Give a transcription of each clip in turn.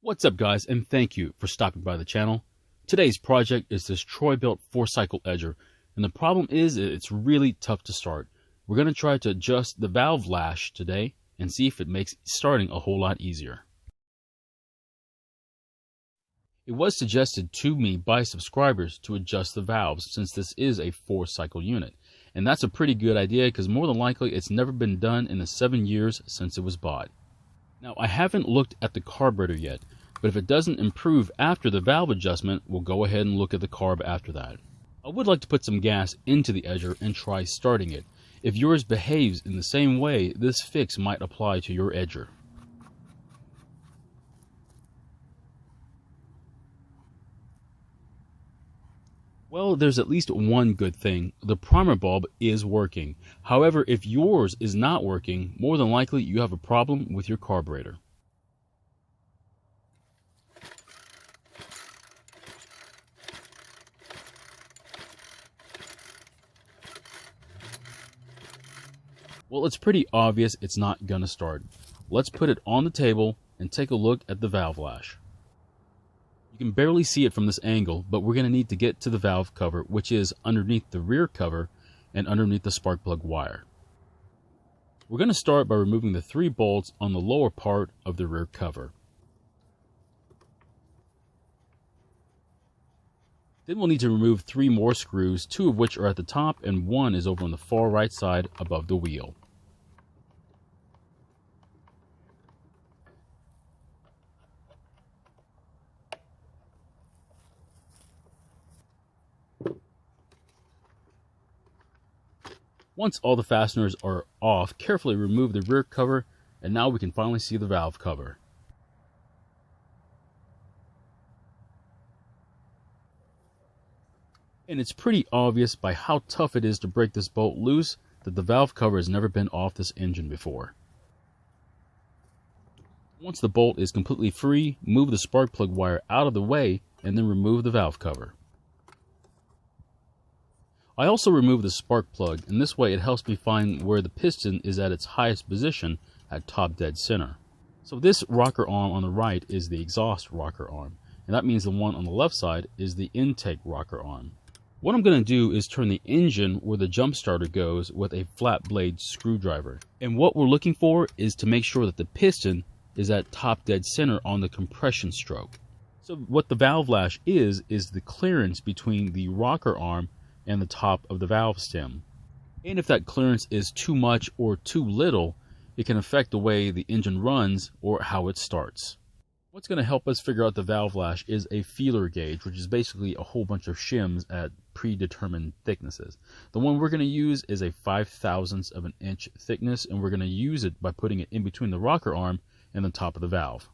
What's up guys, and thank you for stopping by the channel. Today's project is this troy-bilt 4-cycle edger, and the problem is it's really tough to start. We're going to try to adjust the valve lash today and see if it makes starting a whole lot easier. It was suggested to me by subscribers to adjust the valves since this is a 4-cycle unit, and that's a pretty good idea because more than likely it's never been done in the 7 years since it was bought. Now, I haven't looked at the carburetor yet, but if it doesn't improve after the valve adjustment, we'll go ahead and look at the carb after that. I would like to put some gas into the edger and try starting it. If yours behaves in the same way, this fix might apply to your edger. Well, there's at least one good thing. The primer bulb is working. However, if yours is not working, more than likely you have a problem with your carburetor. Well, it's pretty obvious it's not gonna start. Let's put it on the table and take a look at the valve lash. You can barely see it from this angle, but we're going to need to get to the valve cover, which is underneath the rear cover and underneath the spark plug wire. We're going to start by removing the 3 bolts on the lower part of the rear cover. Then we'll need to remove 3 more screws, 2 of which are at the top and 1 is over on the far right side above the wheel. Once all the fasteners are off, carefully remove the rear cover, and now we can finally see the valve cover. And it's pretty obvious by how tough it is to break this bolt loose that the valve cover has never been off this engine before. Once the bolt is completely free, move the spark plug wire out of the way and then remove the valve cover. I also remove the spark plug, and this way it helps me find where the piston is at its highest position at top dead center. So this rocker arm on the right is the exhaust rocker arm, and that means the one on the left side is the intake rocker arm. What I'm going to do is turn the engine where the jump starter goes with a flat blade screwdriver. And what we're looking for is to make sure that the piston is at top dead center on the compression stroke. So what the valve lash is the clearance between the rocker arm and the top of the valve stem. And if that clearance is too much or too little, it can affect the way the engine runs or how it starts. What's going to help us figure out the valve lash is a feeler gauge, which is basically a whole bunch of shims at predetermined thicknesses. The one we're going to use is a 5/1000th of an inch thickness, and we're going to use it by putting it in between the rocker arm and the top of the valve.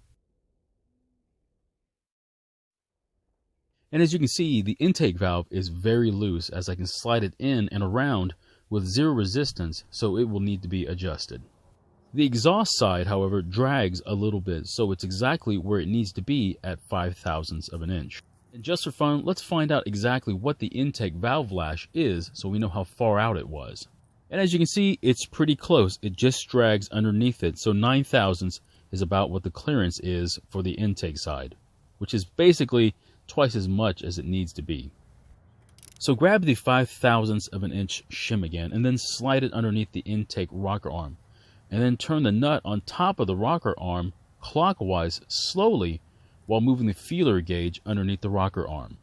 And as you can see, the intake valve is very loose as I can slide it in and around with 0 resistance, so it will need to be adjusted. The exhaust side, however, drags a little bit, so it's exactly where it needs to be at 5/1000th of an inch. And just for fun, let's find out exactly what the intake valve lash is so we know how far out it was. And as you can see, it's pretty close. It just drags underneath it, so 9/1000 is about what the clearance is for the intake side, which is basically twice as much as it needs to be. So grab the 5/1000th of an inch shim again and then slide it underneath the intake rocker arm, and then turn the nut on top of the rocker arm clockwise slowly while moving the feeler gauge underneath the rocker arm.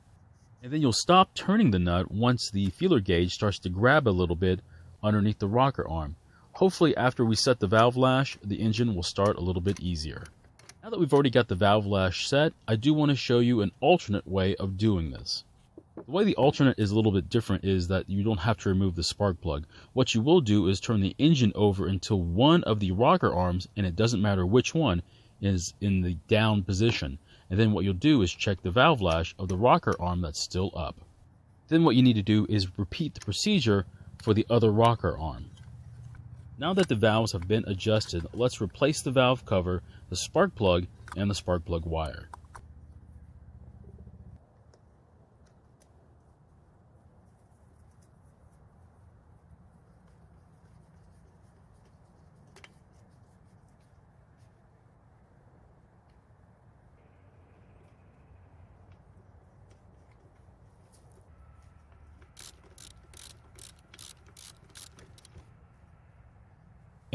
And then you'll stop turning the nut once the feeler gauge starts to grab a little bit underneath the rocker arm. Hopefully after we set the valve lash, the engine will start a little bit easier. Now that we've already got the valve lash set, I do want to show you an alternate way of doing this. The way the alternate is a little bit different is that you don't have to remove the spark plug. What you will do is turn the engine over until one of the rocker arms, and it doesn't matter which one, is in the down position. And then what you'll do is check the valve lash of the rocker arm that's still up. Then what you need to do is repeat the procedure for the other rocker arm. Now that the valves have been adjusted, let's replace the valve cover, the spark plug, and the spark plug wire.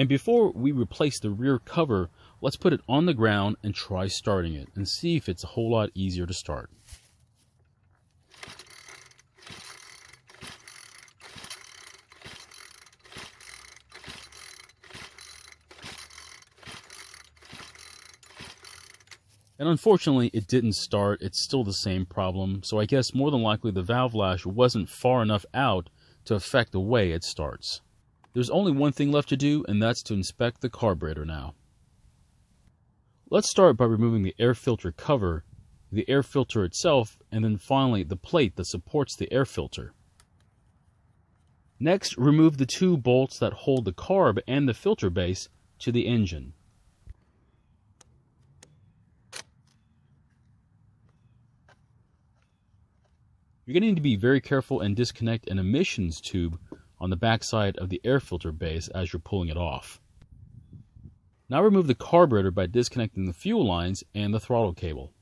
And before we replace the rear cover, let's put it on the ground and try starting it and see if it's a whole lot easier to start. And unfortunately, it didn't start. It's still the same problem, so I guess more than likely the valve lash wasn't far enough out to affect the way it starts. There's only one thing left to do, and that's to inspect the carburetor now. Let's start by removing the air filter cover, the air filter itself, and then finally the plate that supports the air filter. Next, remove the two bolts that hold the carb and the filter base to the engine. You're going to need to be very careful and disconnect an emissions tube on the backside of the air filter base as you're pulling it off. Now remove the carburetor by disconnecting the fuel lines and the throttle cable.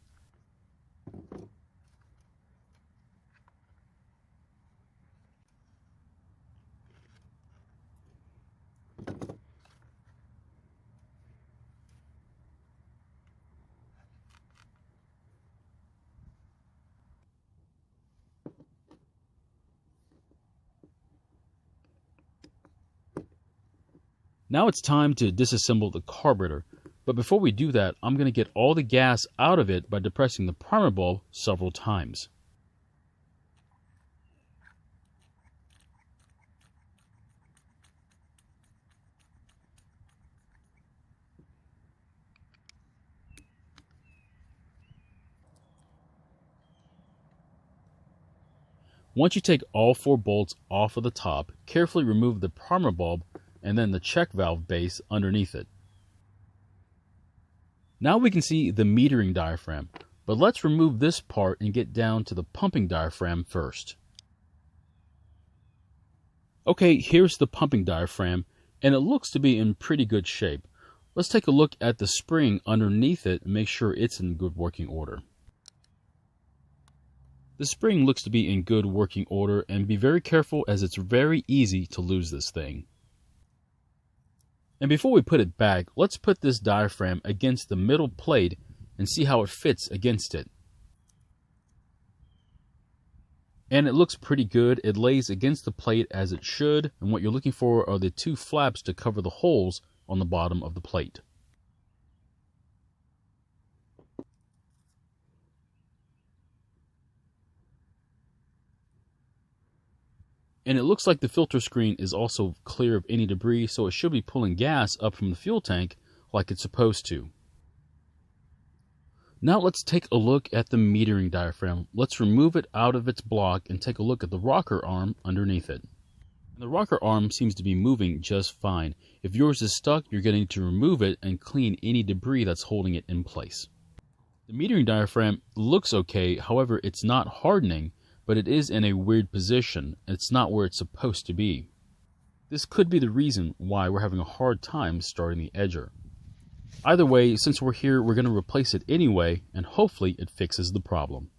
Now it's time to disassemble the carburetor, but before we do that, I'm going to get all the gas out of it by depressing the primer bulb several times. Once you take all 4 bolts off of the top, carefully remove the primer bulb and then the check valve base underneath it. Now we can see the metering diaphragm, but let's remove this part and get down to the pumping diaphragm first. Okay, here's the pumping diaphragm, and it looks to be in pretty good shape. Let's take a look at the spring underneath it and make sure it's in good working order. The spring looks to be in good working order, and be very careful as it's very easy to lose this thing. And before we put it back, let's put this diaphragm against the middle plate and see how it fits against it. And it looks pretty good. It lays against the plate as it should, and what you're looking for are the 2 flaps to cover the holes on the bottom of the plate. And it looks like the filter screen is also clear of any debris, so it should be pulling gas up from the fuel tank like it's supposed to. Now let's take a look at the metering diaphragm. Let's remove it out of its block and take a look at the rocker arm underneath it. And the rocker arm seems to be moving just fine. If yours is stuck, you're going to need to remove it and clean any debris that's holding it in place. The metering diaphragm looks okay, however it's not hardening, but it is in a weird position. It's not where it's supposed to be. This could be the reason why we're having a hard time starting the edger. Either way, since we're here, we're going to replace it anyway, and hopefully it fixes the problem.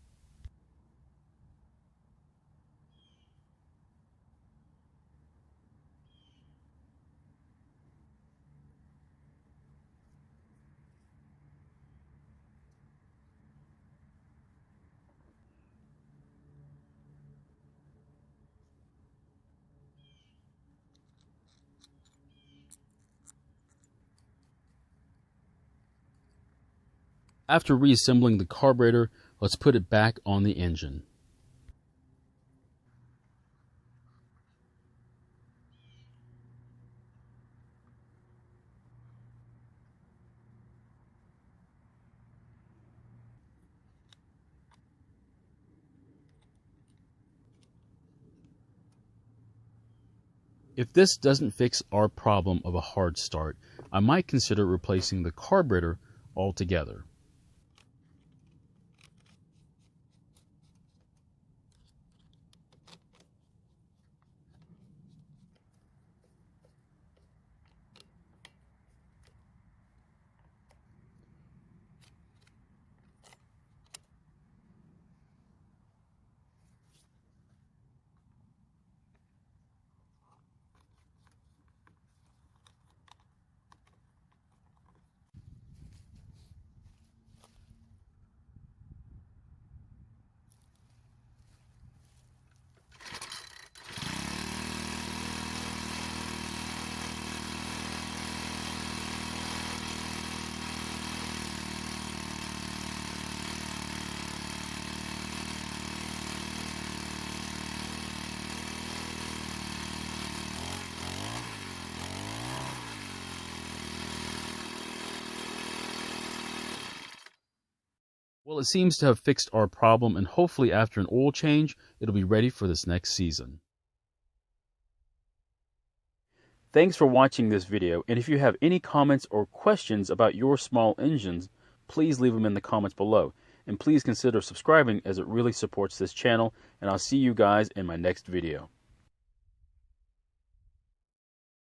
After reassembling the carburetor, let's put it back on the engine. If this doesn't fix our problem of a hard start, I might consider replacing the carburetor altogether. Well, it seems to have fixed our problem, and hopefully after an oil change, it'll be ready for this next season. Thanks for watching this video, and if you have any comments or questions about your small engines, please leave them in the comments below. And please consider subscribing, as it really supports this channel, and I'll see you guys in my next video.